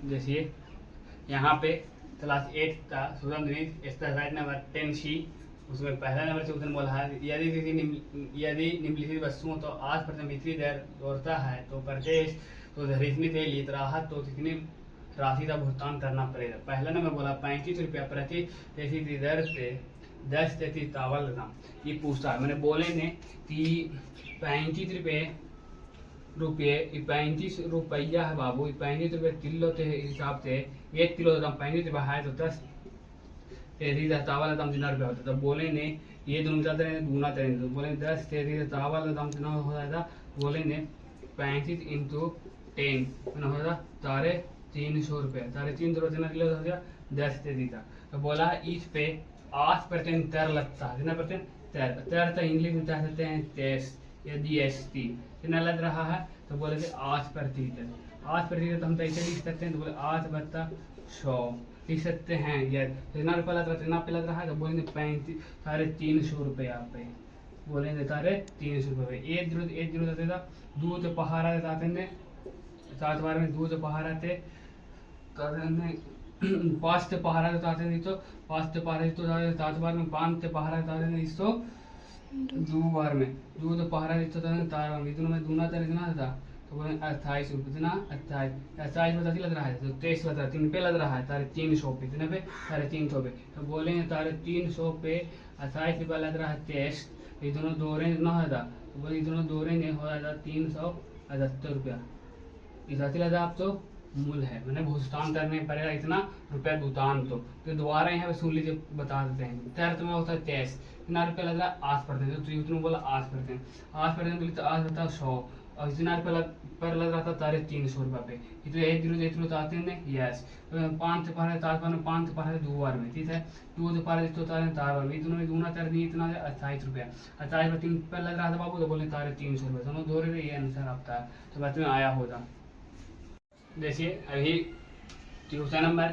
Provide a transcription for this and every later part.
जैसे यहाँ पे क्लास 8 का स्टूडेंट गणित इसका राइट नंबर 10 सी, उसमें पहला नंबर से उधर बोला है यदि निम्नलिखित वस्तुओं तो 8% इतनी देर दौड़ता है तो प्रदेश तो इतनी देर लेत रहा तो कितनी राशि का भुगतान करना पड़ेगा। पहला नंबर बोला 35 रुपया प्रति तेजी दर से 10 तावल दाम। ये पूछता है, मैंने बोले ने कि 35 रुपया है बाबू, 35 रुपये किलो के हिसाब से 1 किलो दाम 35 रुपया है तो 10 तेजी तावल दाम कितना रुपया होता है। तो बोले ने ये दोनों क्या करेंगे, गुना करेंगे। तो बोले 10 तेजी तावल दाम कितना हो जाएगा, बोले ने 35 इंटू 10 कितना हो जाएगा 350 रुपये। 350 रुपये कितना किलो हो गया 10 तेजी का। तो बोला इस पे 8% कर लगता है, कितना परसेंट तर तो इंग्लिश में कह सकते हैं टेस्ट या जीएसटी कितना लग रहा है। तो बोले थे 8%। 8% हम तो ऐसे लिख सकते हैं, तो बोले 8/100 लिख सकते हैं। या कितना रुपया लग रहा है, कितना पे लग रहा है, तो बोलेंगे 350 रुपये पे, बोलेंगे 350 रुपये। एक जरूरत देता दूध पहाड़ा देता ने 7 बार में दूध पहाड़ा थे 5 पहाड़ा देता नहीं तो 5 पहाड़ा तो 7 बार में 5 पहाड़ा देता नहीं तो 2 बार में दूध पहाड़ा देता 4 बार में इतना में दूना तरह कितना था। तो बोले 28 रुपये कितना 28 बताती लग रहा है, तो 23 लग रहा है, 3 पे लग रहा है 350 पे, कितने पे 350 पे। तो बोले 350 पे 28 रुपया लग रहा है 23, ये दोनों दोहरे ना होता। तो बोले दोनों दोहरे नहीं हो जाता 378 रुपया। इस लगा आप तो मूल है, मैंने भुगतान करने पड़ेगा इतना रुपया भुगतान। तो दोबारा यहाँ पे सुन लीजिए, बता देते हैं। तैर में होता है 23 कितना रुपया लग रहा है 8%। तो यूट्यूब बोला 8%, 8% बोली तो 8 बताओ 100 और इतना रुपया पर लग रहा था 350 रुपये पे। ये तो एक जीरो आते हैं यस। 5 पढ़ा 4 बार में 5 पढ़ा 2 बार में, ठीक है 2 पढ़ा तो 4 बार में दोनों में दूना कर दिए इतना 28 रुपया। 28 में 3 पर लग रहा था बाबू, तो बोले 350 रुपये दोनों दो रहे, ये आंसर आपका है। तो बाद में आया होगा। देखिए अभी ट्यूशन नंबर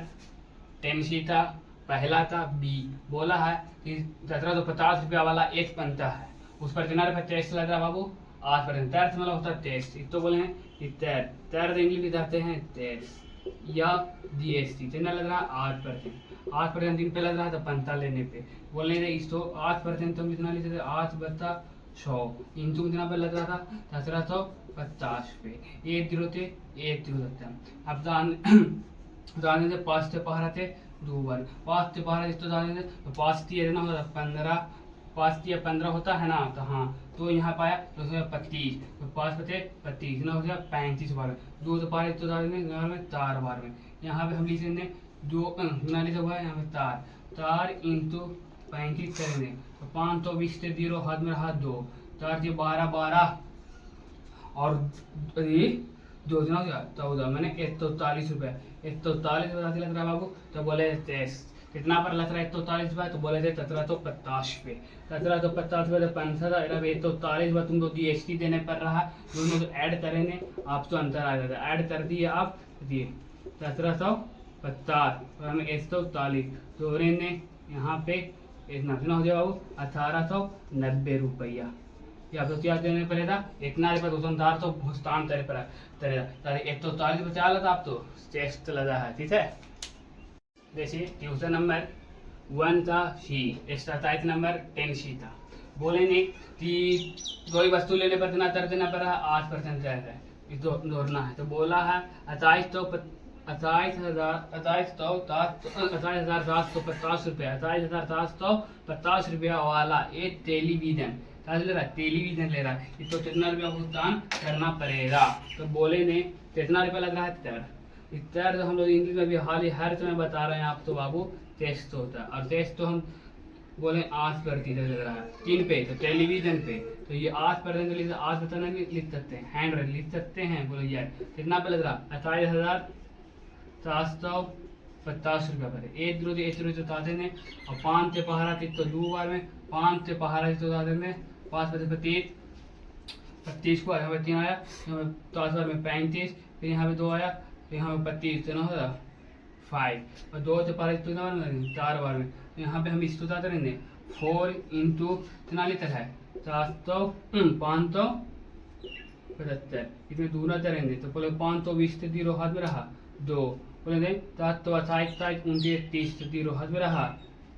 10 सी था, पहला था बी, बोला है कि 1750 रुपया वाला एक बनता है, उस पर कितना रुपया टैक्स लग रहा है बाबू 8%। तैर मतलब होता है टैक्स, तो बोले हैं कि तैर इंग्लिश में जाते हैं टैक्स या जीएसटी कितना लग रहा है 8%। 8% दिन पे लग रहा है तो 15 लेने पे बोले थे इसको 8% तो कितना लेते थे 8/100 इंटू कितना पे लग रहा था 1750 पे। एक जीरो थे एक जीरो सकते हैं। अब जाने थे 5 से पहाड़ा थे 2 बार 5 से पहाड़ा तो जाने थे 5 थी ना होता 15 5 या 15 होता है ना। तो हाँ तो यहाँ पाया तो 25 तो 5 बचे 25 ना हो गया 35 बार में 2 तो पाए तो में 4 बार में। यहाँ पे हम लिख लेंगे 2 लिखा हुआ है यहाँ पे 4 इंटू 35 करेंगे तो 520 से 0 हाथ में रहा 2 4 से 12 और दो दिन हो गया 14 मैंने 140 रुपये 140 रुपये लग रहा है बाबू। तो बोले कितना पर लग रहा है 140 रुपये, तो बोले थे 1750 पे 1750 पे 15 140 रुपये तुमको जीएसटी देने पर रहा। दोनों तो ऐड करेंगे आप तो अंतर आ जाता है, ऐड कर दिए आप दिए 1750 और हमें 140 तो ने यहाँ पे इतना कितना हो गया बाबू 1890 रुपया। या तो क्या देने पड़ेगा इतना रुपया दुकानदार तो भुगतान करे पड़ेगा 140 रुपये चाल था आप तो टैक्स लगा है, ठीक है। देखिए ट्यूशन नंबर 1 था सी, एक्सरसाइज नंबर 10 सी था। बोले नहीं कि कोई वस्तु लेने पर कितना कर देना पड़ा 8% चार्ज है, इसको जोड़ना है। तो बोला है 28,750 रुपया 28,750 रुपया वाला एक टेलीविजन टेलीविजन ले रहा है, इसको कितना रुपया भुगतान करना पड़ेगा। तो बोले ने कितना रुपया लग रहा है इतना। तो हम लोग इंग्लिश में भी हाल ही हर समय बता रहे हैं आप तो बाबू टेस्ट होता है और टेस्ट तो हम बोले 8% लग रहा है 3 पे तो टेलीविजन पे। तो ये 8% 8 बताना भी लिख सकते हैं, हैंड लिख सकते हैं। बोले यार कितना पे लग रहा 28,750 रुपया पर एक जीरो बताते हैं। और 5 से पहाड़ा तो 2 बार में 5 से पहाड़ा तो बताते हैं 5 25 को यहाँ पे 3 आया, यहाँ पे 10 बार में 35 फिर यहाँ पे 2 आया फिर यहाँ पे 25 ना होगा 5 और 2 से पहाड़ा तो 4 बार में। यहाँ पे हम इसको बताते रहेंगे 4 इंटू कितना लीटर है 575 इसमें दूना करेंगे तो बोले 520 से 0 हाथ में रहा 2 बोलेंगे तो 28 29 30 0 हाथ में रहा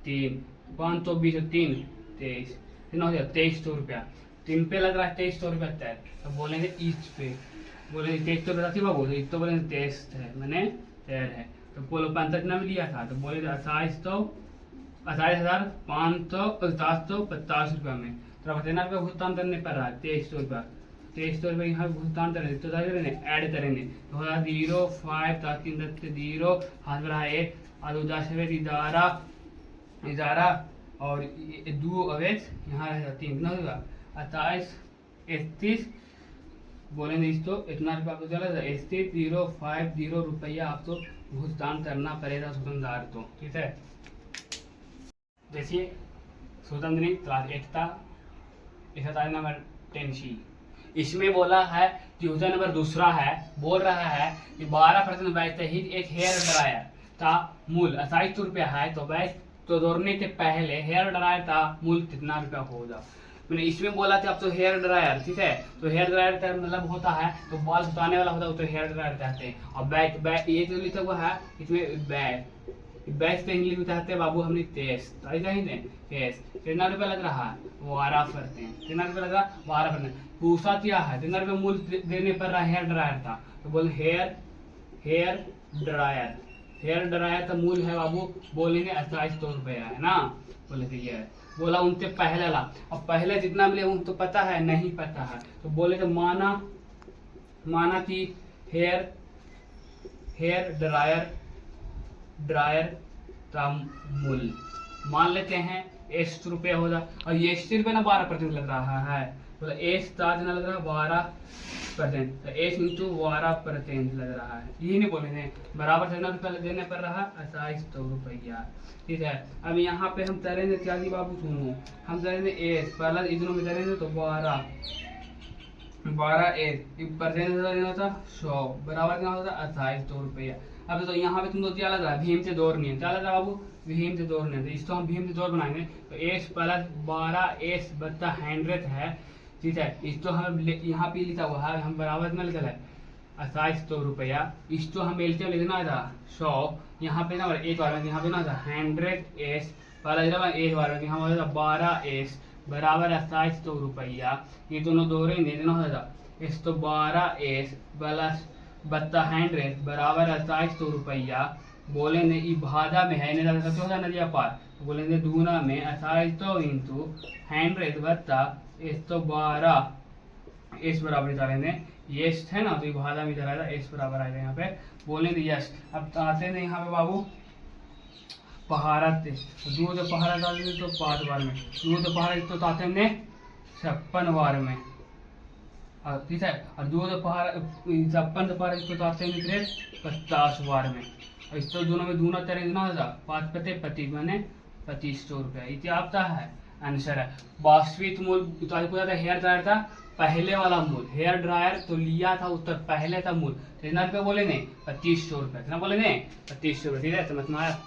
3 5 तो 20 3 23 कितना हो गया 2300 रुपया। 3 पे लग रहा है 2300 रुपया तैर, तो बोलेंगे ईच पे बोलेंगे 2300 रुपया थी बाबू, तो तो बोलेंगे 23 है मैंने तैर है, तो बोलो 65 में लिया था, तो बोले 28,550 रुपया में, तो कितना रुपया भुगतान करने पर रहा है 2300 रुपया। 2300 रुपये यहाँ भुगतान करेंगे तो क्या करेंगे ऐड करेंगे, तो होगा 0 5 3 0 हाथ में रहा 1 और 10 11 और 2 अवेज यहाँ रहेगा 3 कितना होगा 28 31 बोलेंगे इसको इतना रुपया आपको चला 050 रुपया आपको भुगतान करना पड़ेगा दुकानदार को, ठीक है। देखिए स्वतंत्र दिन क्लास 8 का एक्सरसाइज नंबर 10C, इसमें बोला है क्वेश्चन नंबर दूसरा है, बोल रहा है कि 12% बैच सहित एक हेयर ड्रायर का मूल्य 28 रुपया है, तो बैच तो दौड़ने से पहले हेयर ड्रायर का मूल्य कितना रुपया होगा। मैंने इसमें बोला था आप तो हेयर ड्रायर, ठीक है, तो हेयर ड्रायर का मतलब होता है तो बाल सुखाने वाला होता है, तो हेयर ड्रायर कहते हैं। और बैच बैच ये जो लिखा हुआ है इसमें बैच पे इंग्लिश में कहते हैं बाबू हमने टेस्ट, तो ऐसा ही नहीं टेस्ट कितना रुपया लग रहा है 12%, कितना रुपया लग रहा है 12%। पूछा क्या है कितना रुपया मूल्य देने पर रहा हेयर ड्रायर था, तो बोले हेयर ड्रायर का मूल्य है बाबू बोलेंगे 2800 रुपया है ना, बोले ठीक है। बोला उनसे पहले ला, अब पहले जितना मिले उनको पता है नहीं पता है, तो बोले तो माना कि हेयर ड्रायर का मूल्य मान लेते हैं 80 रुपये हो जाए, और ये 80 रुपये ना 12% लग रहा है, बोला एस चार्ज ना लग रहा है 12%, तो एस इंटू 12% लग रहा है, यही नहीं बोले थे बराबर कितना रुपया देने पर रहा 2800 रुपया, ठीक है। अब यहाँ पे हम करेंगे क्या जी बाबू सुनो, हम करेंगे एस पहला इधरों में करेंगे तो 12 एस परसेंट देना था 100 बराबर क्या होता है 2800 रुपया। अब तो यहाँ पे तुमको क्या लग रहा है भीम से दौड़नी है, क्या लग रहा है बाबू भीम से दौड़ने, तो इसको हम भीम से दौड़ बनाएंगे, तो एस प्लस 12 एस बत्ता 100 है, ठीक है। इसको हम यहाँ पे लिखा हुआ है हम बराबर में लिखा है 2800 रुपया, इसको हम एल से लिखना था 100, यहाँ पे ना एक बार यहाँ पे ना था 100 एस पहला एक बार यहाँ होता 12 एस बराबर 2800 रुपया, ये दोनों दौड़ेंगे देना होता इस तो 12 एस प्लस बत्ता 100 बराबर 2800 रुपया, बोलेंगे ई भादा में है नहीं होता नदिया पार, बोलेंगे दूना में 2800 इंटू 100 बत्ता 112 एस बराबर निकालेंगे, यस है ना, तो ये भादा में चला था एस बराबर आएगा यहाँ पे, बोलेंगे यस। अब आते हैं यहाँ पे बाबू पहाड़त, दूध पहाड़ा डालेंगे तो 5 बार में, दूध पहाड़ा तो आते हैं 56 बार में, ठीक है, और दूध पहाड़ा 56 बार इसको आते हैं 50 बार में, और इस तो दोनों में दूना तरह देना होता 5 पते 25 मैंने 2500 रुपया, ये आता है आंसर है। वास्तविक मूल्य तो हेयर ड्रायर था पहले वाला मूल्य, हेयर ड्रायर तो लिया था उत्तर पहले था मूल्य, कितना रुपया बोलेंगे 2500 रुपया, कितना बोलेंगे 2500 रुपया, ठीक है समझ में आया।